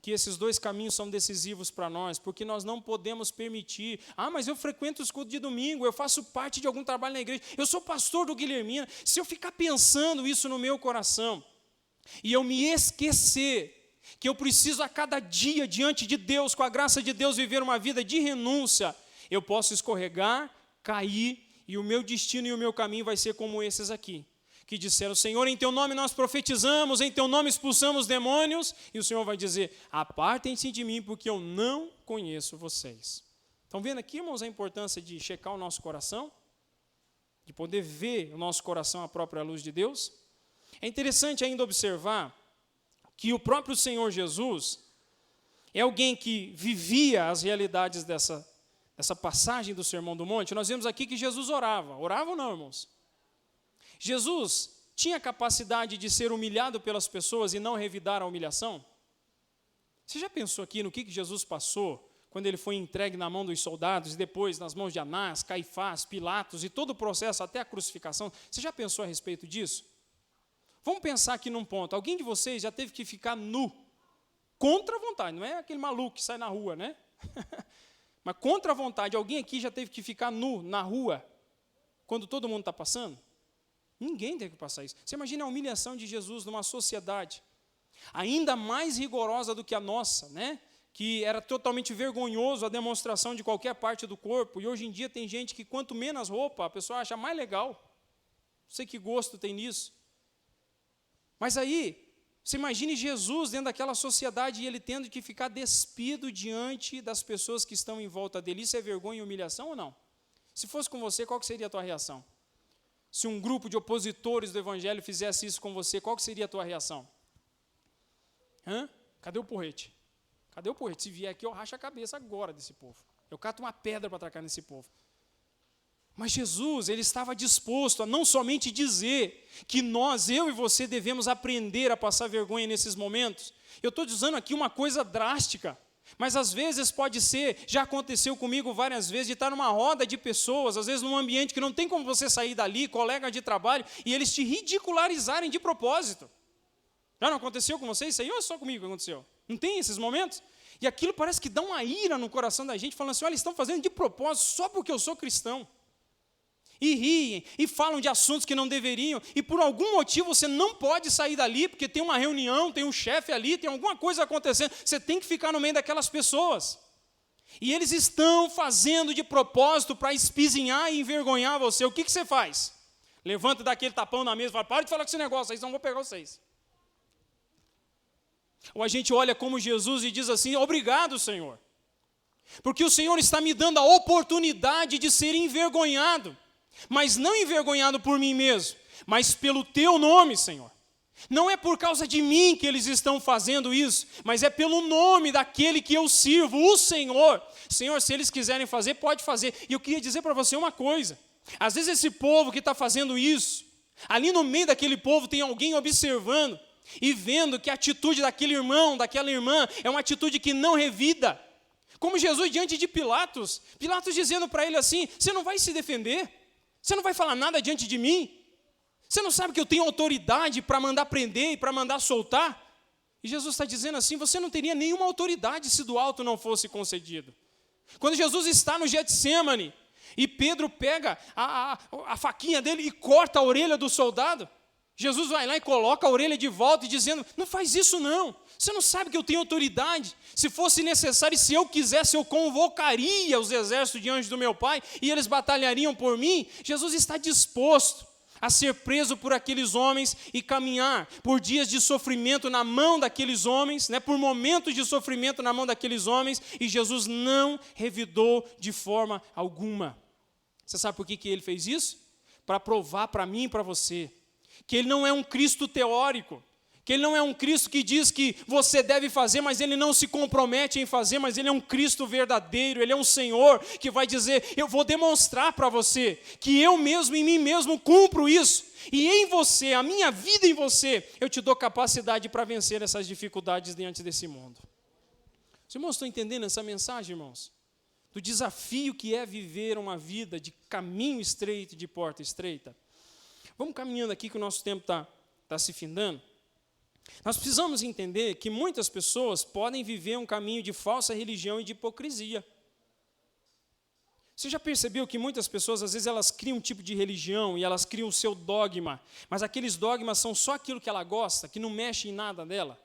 A: que esses dois caminhos são decisivos para nós? Porque nós não podemos permitir, mas eu frequento o culto de domingo, eu faço parte de algum trabalho na igreja, eu sou pastor do Guilhermina. Se eu ficar pensando isso no meu coração, e eu me esquecer que eu preciso a cada dia, diante de Deus, com a graça de Deus, viver uma vida de renúncia, eu posso escorregar, cair, e o meu destino e o meu caminho vai ser como esses aqui, que disseram, Senhor, em teu nome nós profetizamos, em teu nome expulsamos demônios, e o Senhor vai dizer, apartem-se de mim, porque eu não conheço vocês. Estão vendo aqui, irmãos, a importância de checar o nosso coração? De poder ver o nosso coração à própria luz de Deus? É interessante ainda observar que o próprio Senhor Jesus é alguém que vivia as realidades dessa passagem do Sermão do Monte. Nós vemos aqui que Jesus orava. Orava ou não, irmãos? Jesus tinha capacidade de ser humilhado pelas pessoas e não revidar a humilhação? Você já pensou aqui no que Jesus passou quando ele foi entregue na mão dos soldados e depois nas mãos de Anás, Caifás, Pilatos e todo o processo até a crucificação? Você já pensou a respeito disso? Vamos pensar aqui num ponto. Alguém de vocês já teve que ficar nu, contra a vontade, não é aquele maluco que sai na rua, né? Mas contra a vontade, alguém aqui já teve que ficar nu na rua quando todo mundo está passando? Ninguém teve que passar isso. Você imagina a humilhação de Jesus numa sociedade ainda mais rigorosa do que a nossa, né? Que era totalmente vergonhoso a demonstração de qualquer parte do corpo, e hoje em dia tem gente que quanto menos roupa, a pessoa acha mais legal. Não sei que gosto tem nisso. Mas aí, você imagine Jesus dentro daquela sociedade e ele tendo que ficar despido diante das pessoas que estão em volta dele. Isso é vergonha e humilhação ou não? Se fosse com você, qual que seria a tua reação? Se um grupo de opositores do evangelho fizesse isso com você, qual que seria a tua reação? Cadê o porrete? Cadê o porrete? Se vier aqui, eu racho a cabeça agora desse povo. Eu cato uma pedra para atacar nesse povo. Mas Jesus, ele estava disposto a não somente dizer que eu e você devemos aprender a passar vergonha nesses momentos. Eu estou dizendo aqui uma coisa drástica, mas às vezes pode ser, já aconteceu comigo várias vezes, de estar numa roda de pessoas, às vezes num ambiente que não tem como você sair dali, colega de trabalho, e eles te ridicularizarem de propósito. Já não aconteceu com você isso aí ou é só comigo que aconteceu? Não tem esses momentos? E aquilo parece que dá uma ira no coração da gente, falando assim, olha, eles estão fazendo de propósito só porque eu sou cristão. E riem, e falam de assuntos que não deveriam, e por algum motivo você não pode sair dali, porque tem uma reunião, tem um chefe ali, tem alguma coisa acontecendo, você tem que ficar no meio daquelas pessoas. E eles estão fazendo de propósito para espizinhar e envergonhar você. O que você faz? Levanta daquele tapão na mesa e fala, para de falar com esse negócio, aí senão eu vou pegar vocês. Ou a gente olha como Jesus e diz assim, obrigado, Senhor. Porque o Senhor está me dando a oportunidade de ser envergonhado, mas não envergonhado por mim mesmo, mas pelo teu nome, Senhor. Não é por causa de mim que eles estão fazendo isso, mas é pelo nome daquele que eu sirvo, o Senhor. Senhor, se eles quiserem fazer, pode fazer. E eu queria dizer para você uma coisa. Às vezes esse povo que está fazendo isso, ali no meio daquele povo tem alguém observando e vendo que a atitude daquele irmão, daquela irmã, é uma atitude que não revida. Como Jesus diante de Pilatos, Pilatos dizendo para ele assim, você não vai se defender? Você não vai falar nada diante de mim? Você não sabe que eu tenho autoridade para mandar prender e para mandar soltar? E Jesus está dizendo assim, você não teria nenhuma autoridade se do alto não fosse concedido. Quando Jesus está no Getsêmani, e Pedro pega a faquinha dele e corta a orelha do soldado, Jesus vai lá e coloca a orelha de volta e dizendo, não faz isso não, você não sabe que eu tenho autoridade, se fosse necessário, se eu quisesse, eu convocaria os exércitos de anjos do meu Pai, e eles batalhariam por mim. Jesus está disposto a ser preso por aqueles homens e caminhar por dias de sofrimento na mão daqueles homens, por momentos de sofrimento na mão daqueles homens, e Jesus não revidou de forma alguma. Você sabe por que ele fez isso? Para provar para mim e para você que ele não é um Cristo teórico, que ele não é um Cristo que diz que você deve fazer, mas ele não se compromete em fazer, mas ele é um Cristo verdadeiro, ele é um Senhor que vai dizer, eu vou demonstrar para você que eu mesmo, em mim mesmo, cumpro isso, e em você, a minha vida em você, eu te dou capacidade para vencer essas dificuldades diante desse mundo. Os irmãos estão entendendo essa mensagem, irmãos? Do desafio que é viver uma vida de caminho estreito, de porta estreita. Vamos caminhando aqui que o nosso tempo está se findando. Nós precisamos entender que muitas pessoas podem viver um caminho de falsa religião e de hipocrisia. Você já percebeu que muitas pessoas, às vezes, elas criam um tipo de religião e elas criam o seu dogma, mas aqueles dogmas são só aquilo que ela gosta, que não mexe em nada dela?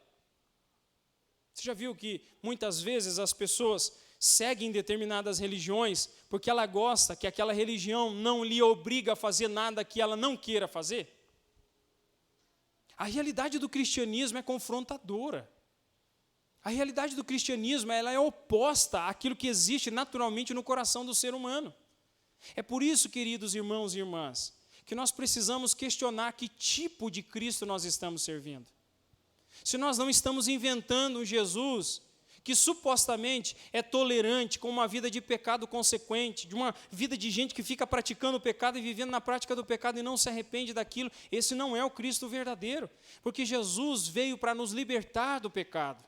A: Você já viu que muitas vezes as pessoas seguem determinadas religiões porque ela gosta que aquela religião não lhe obriga a fazer nada que ela não queira fazer? A realidade do cristianismo é confrontadora. A realidade do cristianismo ela é oposta àquilo que existe naturalmente no coração do ser humano. É por isso, queridos irmãos e irmãs, que nós precisamos questionar que tipo de Cristo nós estamos servindo. Se nós não estamos inventando um Jesus que supostamente é tolerante, com uma vida de pecado consequente, de uma vida de gente que fica praticando o pecado e vivendo na prática do pecado e não se arrepende daquilo, esse não é o Cristo verdadeiro, porque Jesus veio para nos libertar do pecado.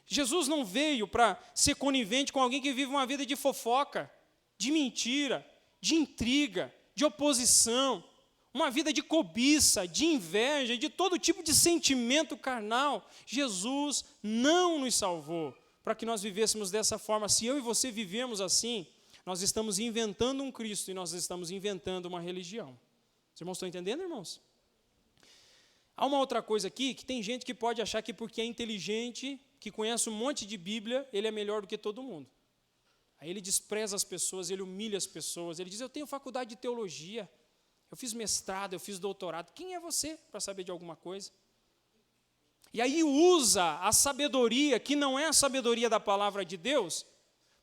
A: Jesus não veio para ser conivente com alguém que vive uma vida de fofoca, de mentira, de intriga, de oposição, uma vida de cobiça, de inveja, de todo tipo de sentimento carnal. Jesus não nos salvou para que nós vivêssemos dessa forma. Se eu e você vivemos assim, nós estamos inventando um Cristo e nós estamos inventando uma religião. Os irmãos estão entendendo, irmãos? Há uma outra coisa aqui, que tem gente que pode achar que porque é inteligente, que conhece um monte de Bíblia, ele é melhor do que todo mundo. Aí ele despreza as pessoas, ele humilha as pessoas, ele diz, eu tenho faculdade de teologia, eu fiz mestrado, eu fiz doutorado. Quem é você para saber de alguma coisa? E aí usa a sabedoria, que não é a sabedoria da palavra de Deus,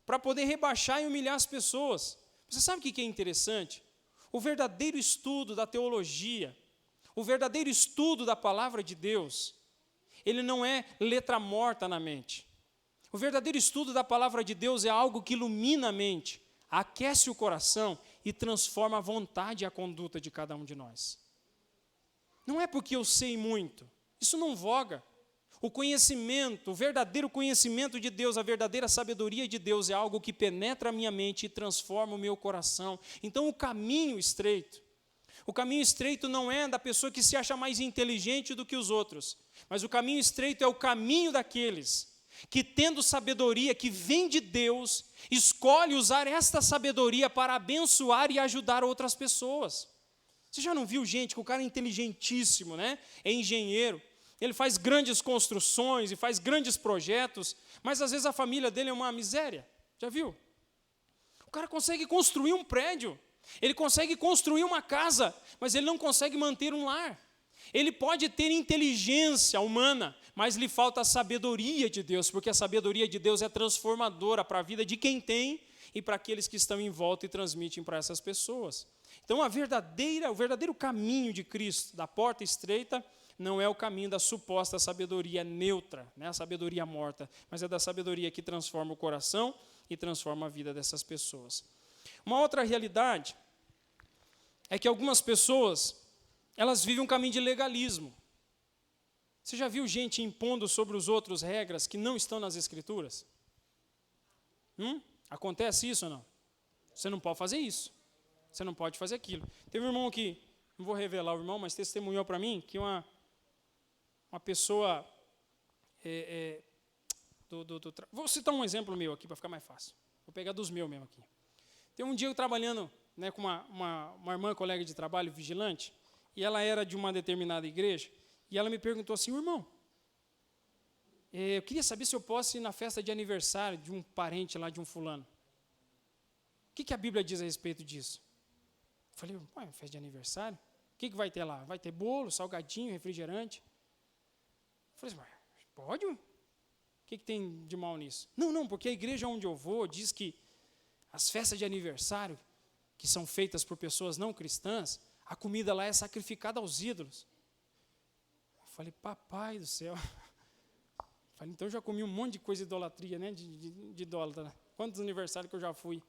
A: para poder rebaixar e humilhar as pessoas. Você sabe o que é interessante? O verdadeiro estudo da teologia, o verdadeiro estudo da palavra de Deus, ele não é letra morta na mente. O verdadeiro estudo da palavra de Deus é algo que ilumina a mente, aquece o coração e transforma a vontade e a conduta de cada um de nós. Não é porque eu sei muito, isso não voga. O conhecimento, o verdadeiro conhecimento de Deus, a verdadeira sabedoria de Deus é algo que penetra a minha mente e transforma o meu coração. Então o caminho estreito não é da pessoa que se acha mais inteligente do que os outros, mas o caminho estreito é o caminho daqueles que, tendo sabedoria que vem de Deus, escolhe usar esta sabedoria para abençoar e ajudar outras pessoas. Você já não viu gente que o cara é inteligentíssimo, é engenheiro, ele faz grandes construções e faz grandes projetos, mas às vezes a família dele é uma miséria? Já viu? O cara consegue construir um prédio, ele consegue construir uma casa, mas ele não consegue manter um lar. Ele pode ter inteligência humana, mas lhe falta a sabedoria de Deus, porque a sabedoria de Deus é transformadora para a vida de quem tem e para aqueles que estão em volta e transmitem para essas pessoas. Então, o verdadeiro caminho de Cristo, da porta estreita, não é o caminho da suposta sabedoria neutra, né, a sabedoria morta, mas é da sabedoria que transforma o coração e transforma a vida dessas pessoas. Uma outra realidade é que algumas pessoas, elas vivem um caminho de legalismo. Você já viu gente impondo sobre os outros regras que não estão nas Escrituras? Acontece isso ou não? Você não pode fazer isso. Você não pode fazer aquilo. Teve um irmão que, não vou revelar o irmão, mas testemunhou para mim que uma pessoa... vou citar um exemplo meu aqui para ficar mais fácil. Vou pegar dos meus mesmo aqui. Tem um dia eu trabalhando, né, com uma irmã, colega de trabalho, vigilante, e ela era de uma determinada igreja, e ela me perguntou assim, irmão, eu queria saber se eu posso ir na festa de aniversário de um parente lá, de um fulano. O que a Bíblia diz a respeito disso? Eu falei, festa de aniversário? O que vai ter lá? Vai ter bolo, salgadinho, refrigerante? Eu falei, pode? O que tem de mal nisso? Não, porque a igreja onde eu vou diz que as festas de aniversário, que são feitas por pessoas não cristãs, a comida lá é sacrificada aos ídolos. Eu falei, papai do céu. Eu falei, então eu já comi um monte de coisa de idolatria, né? De idólatra. Quantos aniversários que eu já fui? Eu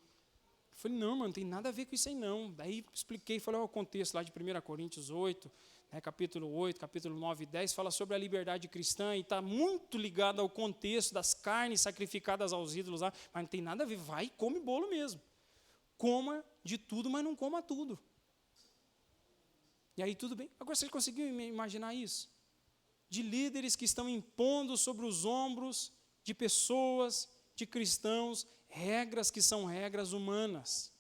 A: falei, não, não tem nada a ver com isso aí, não. Daí expliquei, falei, o contexto lá de 1 Coríntios 8, né, capítulo 8, capítulo 9 e 10, fala sobre a liberdade cristã e está muito ligado ao contexto das carnes sacrificadas aos ídolos lá, mas não tem nada a ver, vai e come bolo mesmo. Coma de tudo, mas não coma tudo. E aí tudo bem. Agora, você conseguiu imaginar isso? De líderes que estão impondo sobre os ombros de pessoas, de cristãos, regras que são regras humanas.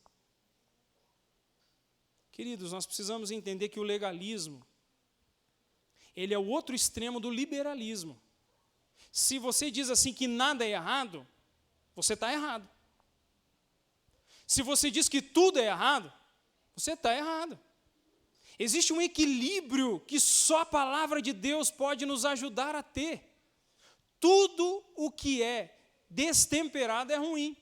A: Queridos, nós precisamos entender que o legalismo, ele é o outro extremo do liberalismo. Se você diz assim que nada é errado, você está errado. Se você diz que tudo é errado, você está errado. Existe um equilíbrio que só a palavra de Deus pode nos ajudar a ter. Tudo o que é destemperado é ruim.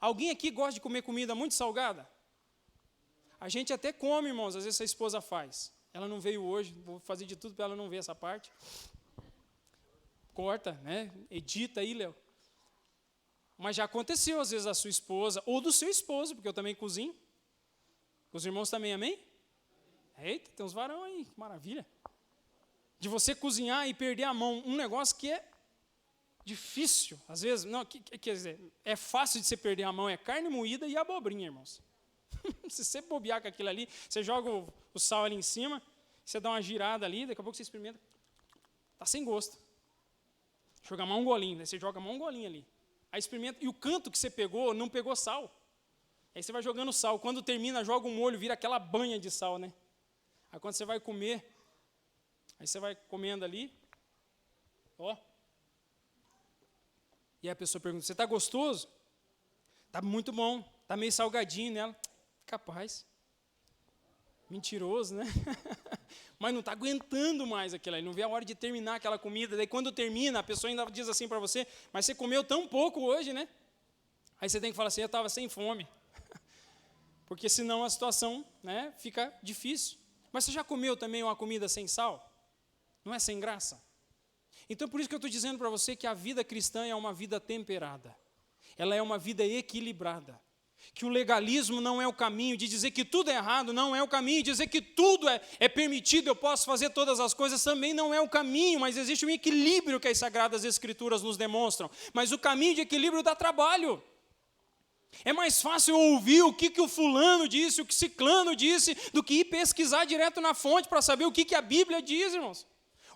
A: Alguém aqui gosta de comer comida muito salgada? A gente até come, irmãos, às vezes a esposa faz. Ela não veio hoje, vou fazer de tudo para ela não ver essa parte. Corta, né? Edita aí, Léo. Mas já aconteceu, às vezes, a sua esposa, ou do seu esposo, porque eu também cozinho. Os irmãos também, amém? Eita, tem uns varão aí, que maravilha. De você cozinhar e perder a mão, um negócio que é difícil, às vezes, não, quer dizer, é fácil de você perder a mão, é carne moída e abobrinha, irmãos. Se você bobear com aquilo ali, você joga o sal ali em cima, você dá uma girada ali, daqui a pouco você experimenta, está sem gosto. Joga mais um golinho, né? Você joga mais um golinho ali. Aí experimenta, e o canto que você pegou, não pegou sal. Aí você vai jogando sal, quando termina, joga um molho, vira aquela banha de sal, né? Aí quando você vai comer, aí você vai comendo ali, ó. E aí a pessoa pergunta, você está gostoso? Está muito bom, está meio salgadinho nela. Capaz. Mentiroso, né? Mas não está aguentando mais aquilo aí, não vê a hora de terminar aquela comida. Daí quando termina, a pessoa ainda diz assim para você, mas você comeu tão pouco hoje, né? Aí você tem que falar assim, eu estava sem fome. Porque senão a situação, né, fica difícil. Mas você já comeu também uma comida sem sal? Não é sem graça? Então por isso que eu estou dizendo para você que a vida cristã é uma vida temperada. Ela é uma vida equilibrada. Que o legalismo não é o caminho de dizer que tudo é errado, não é o caminho de dizer que tudo é permitido, eu posso fazer todas as coisas, também não é o caminho, mas existe um equilíbrio que as Sagradas Escrituras nos demonstram. Mas o caminho de equilíbrio dá trabalho. É mais fácil ouvir o que o fulano disse, o que ciclano disse, do que ir pesquisar direto na fonte para saber o que a Bíblia diz, irmãos.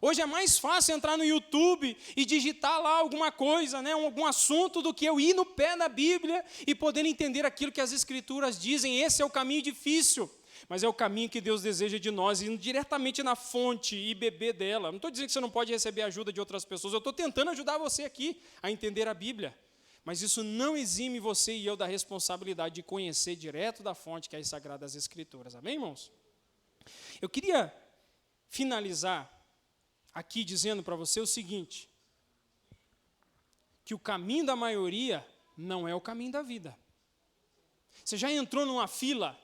A: Hoje é mais fácil entrar no YouTube e digitar lá alguma coisa, né, algum assunto, do que eu ir no pé da Bíblia e poder entender aquilo que as Escrituras dizem. Esse é o caminho difícil, mas é o caminho que Deus deseja de nós, indo diretamente na fonte e beber dela. Não estou dizendo que você não pode receber ajuda de outras pessoas, eu estou tentando ajudar você aqui a entender a Bíblia. Mas isso não exime você e eu da responsabilidade de conhecer direto da fonte, que é as Sagradas Escrituras. Amém, irmãos? Eu queria finalizar aqui dizendo para você o seguinte, que o caminho da maioria não é o caminho da vida. Você já entrou numa fila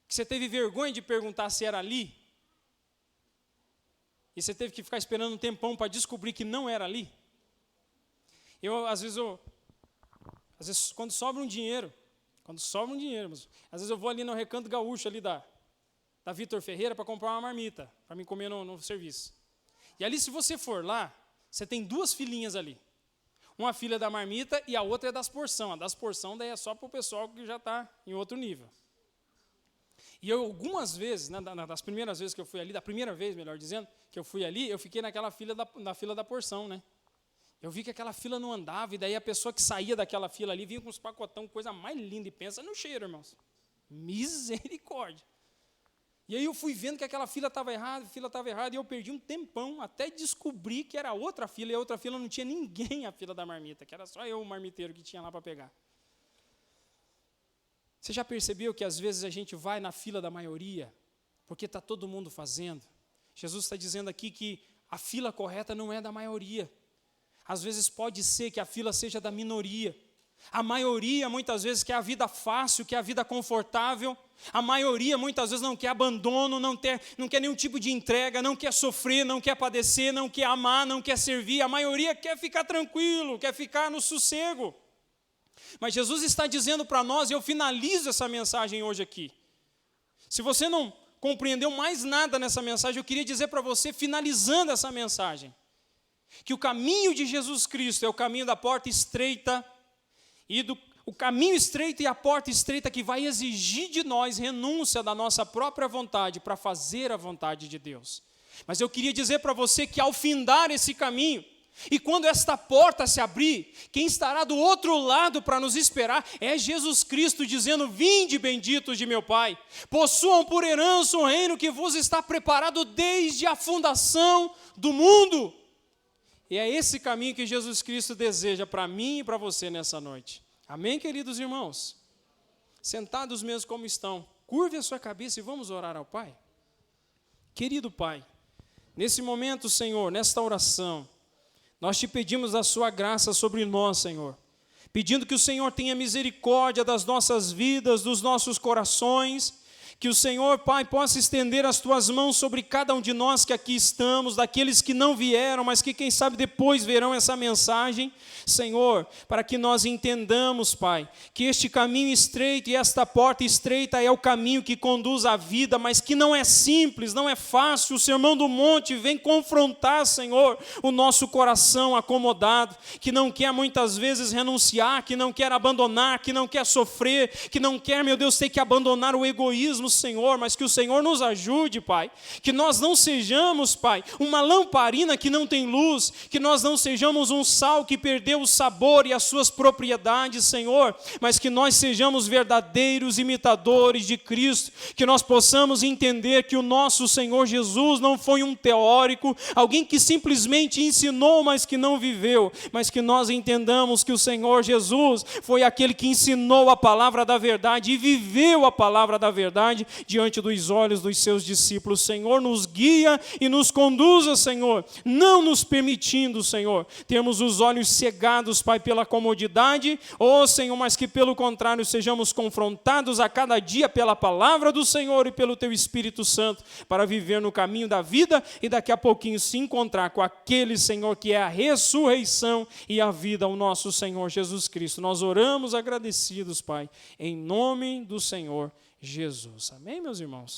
A: que você teve vergonha de perguntar se era ali? E você teve que ficar esperando um tempão para descobrir que não era ali? Às vezes, quando sobra um dinheiro, às vezes eu vou ali no Recanto Gaúcho, ali da Vitor Ferreira, para comprar uma marmita, para me comer no serviço. E ali, se você for lá, você tem 2 filinhas ali. Uma fila da marmita e a outra é das porção. A das porção daí é só para o pessoal que já está em outro nível. E eu, algumas vezes, das primeiras vezes que eu fui ali, da primeira vez, melhor dizendo, que eu fui ali, eu fiquei naquela fila na fila da porção, né? Eu vi que aquela fila não andava, e daí a pessoa que saía daquela fila ali vinha com uns pacotão, coisa mais linda, e pensa no cheiro, irmãos. Misericórdia. E aí eu fui vendo que aquela fila estava errada, e eu perdi um tempão até descobrir que era outra fila, e a outra fila não tinha ninguém, a fila da marmita, que era só eu, o marmiteiro, que tinha lá para pegar. Você já percebeu que às vezes a gente vai na fila da maioria, porque está todo mundo fazendo? Jesus está dizendo aqui que a fila correta não é da maioria. Às vezes pode ser que a fila seja da minoria. A maioria muitas vezes quer a vida fácil, quer a vida confortável. A maioria muitas vezes não quer abandono, não quer nenhum tipo de entrega, não quer sofrer, não quer padecer, não quer amar, não quer servir. A maioria quer ficar tranquilo, quer ficar no sossego. Mas Jesus está dizendo para nós, e eu finalizo essa mensagem hoje aqui. Se você não compreendeu mais nada nessa mensagem, eu queria dizer para você, finalizando essa mensagem, que o caminho de Jesus Cristo é o caminho da porta estreita, o caminho estreito e a porta estreita que vai exigir de nós renúncia da nossa própria vontade para fazer a vontade de Deus. Mas eu queria dizer para você que ao findar esse caminho, e quando esta porta se abrir, quem estará do outro lado para nos esperar é Jesus Cristo dizendo: vinde benditos de meu Pai, possuam por herança o reino que vos está preparado desde a fundação do mundo. E é esse caminho que Jesus Cristo deseja para mim e para você nessa noite. Amém, queridos irmãos? Sentados mesmo como estão, curve a sua cabeça e vamos orar ao Pai. Querido Pai, nesse momento, Senhor, nesta oração, nós te pedimos a sua graça sobre nós, Senhor, pedindo que o Senhor tenha misericórdia das nossas vidas, dos nossos corações, que o Senhor, Pai, possa estender as tuas mãos sobre cada um de nós que aqui estamos, daqueles que não vieram, mas que quem sabe depois verão essa mensagem, Senhor, para que nós entendamos, Pai, que este caminho estreito e esta porta estreita é o caminho que conduz à vida, mas que não é simples, não é fácil. O Sermão do Monte vem confrontar, Senhor, o nosso coração acomodado, que não quer muitas vezes renunciar, que não quer abandonar, que não quer sofrer, que não quer, meu Deus, ter que abandonar o egoísmo, Senhor, mas que o Senhor nos ajude, Pai, que nós não sejamos, Pai, uma lamparina que não tem luz, que nós não sejamos um sal que perdeu o sabor e as suas propriedades, Senhor, mas que nós sejamos verdadeiros imitadores de Cristo, que nós possamos entender que o nosso Senhor Jesus não foi um teórico, alguém que simplesmente ensinou, mas que não viveu, mas que nós entendamos que o Senhor Jesus foi aquele que ensinou a palavra da verdade e viveu a palavra da verdade diante dos olhos dos seus discípulos. Senhor, nos guia e nos conduza, Senhor, não nos permitindo, Senhor, termos os olhos cegados, Pai, pela comodidade, Senhor, mas que pelo contrário sejamos confrontados a cada dia pela palavra do Senhor e pelo Teu Espírito Santo, para viver no caminho da vida e daqui a pouquinho se encontrar com aquele, Senhor, que é a ressurreição e a vida, o nosso Senhor Jesus Cristo. Nós oramos agradecidos, Pai, em nome do Senhor Jesus. Amém, meus irmãos?